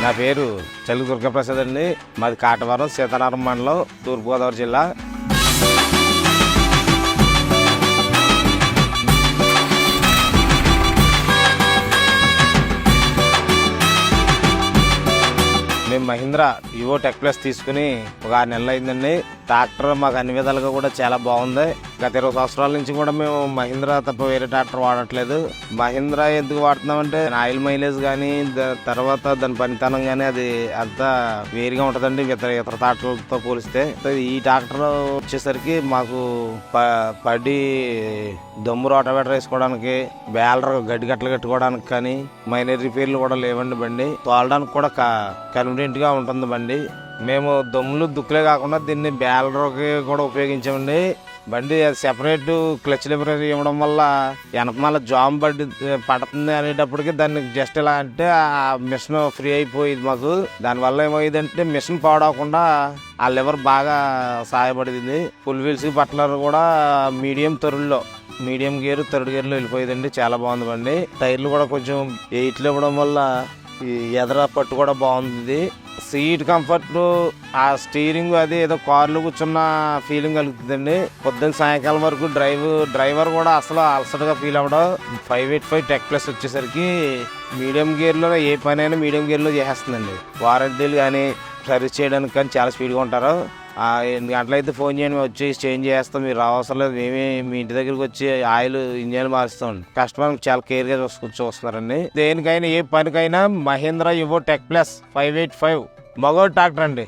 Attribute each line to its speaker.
Speaker 1: నా పేరు చలుగు దుర్గాప్రసాద్ అండి. మాది కాటవరం, సీతారాం మండలం, తూర్పుగోదావరి జిల్లా. మేము మహీంద్రా యువో టెక్ ప్లస్ తీసుకుని ఒక 6 నెలలు అయిందండి. ట్రాక్టర్ మాకు అన్ని విధాలుగా కూడా చాలా బాగుంది. గత 20 సంవత్సరాల నుంచి కూడా మేము మహీంద్రా తప్ప వేరే ట్రాక్టర్ వాడట్లేదు. మహీంద్రా ఎందుకు వాడుతున్నామంటే ఆయిల్ మైలేజ్ కానీ, తర్వాత దాని పనితనం కానీ అది అంతా వేరుగా ఉంటుందండి ఇతర ట్రాక్టర్లతో పోలిస్తే. ఈ ట్రాక్టర్ వచ్చేసరికి మాకు పడి దమ్ము రోటవేటర్ వేసుకోవడానికి, బ్యాలర్ గడ్డి కట్టలు కట్టుకోవడానికి కానీ, మైనర్ రిపేర్లు కూడా లేవండి. బండి తోలడానికి కూడా కన్వీనియంట్ గా ఉంటుంది బండి. మేము దమ్ములు దుక్కులే కాకుండా దీన్ని బ్యాలర్కి కూడా ఉపయోగించామండి. బండి సెపరేట్ క్లచ్ లివర్ ఇవ్వడం వల్ల వెనకమాల జామ్ బండి పడుతుంది అనేటప్పటికి దాన్ని జస్ట్ ఎలా అంటే ఆ మిషన్ ఫ్రీ అయిపోయింది మాకు. దానివల్ల ఏమైందంటే మిషన్ పాడవకుండా ఆ లివర్ బాగా సహాయపడింది. ఫుల్ వీల్స్ పట్లర్ కూడా మీడియం గేర్, థర్డ్ గేర్లో వెళ్ళిపోయిందండి. చాలా బాగుంది బండి. టైర్లు కూడా కొంచెం 8 ఇవ్వడం వల్ల ఈ ఎదర పట్టు కూడా బాగుంది. సీట్ కంఫర్ట్, ఆ స్టీరింగ్ అది ఏదో కార్లో కూర్చున్న ఫీలింగ్ కలుగుతుందండి. పొద్దున్న సాయంకాలం వరకు డ్రైవర్ కూడా అసలు అలసటగా ఫీల్ అవ్వడం. 585 టెక్ ప్లస్ వచ్చేసరికి మీడియం గేర్లో ఏ పని అయినా మీడియం గేర్లో చేసేస్తుందండి. వారంటీలు కానీ సర్వీస్ చేయడానికి కానీ చాలా స్పీడ్గా ఉంటారు. 8 గంటలైతే ఫోన్ చేయండి, మేము వచ్చి చేంజ్ చేస్తాం. మీరు రావసరం లేదు, మేమే మీ ఇంటి దగ్గరికి వచ్చి ఆయిల్ ఇంజన్ మారుస్తాం. కస్టమర్ చాలా కేర్గా చూస్తున్నారండి. దేనికైనా ఏ పనికైనా మహీంద్రా యువో టెక్ ప్లస్ 585 మగోడు ట్రాక్టర్ అండి.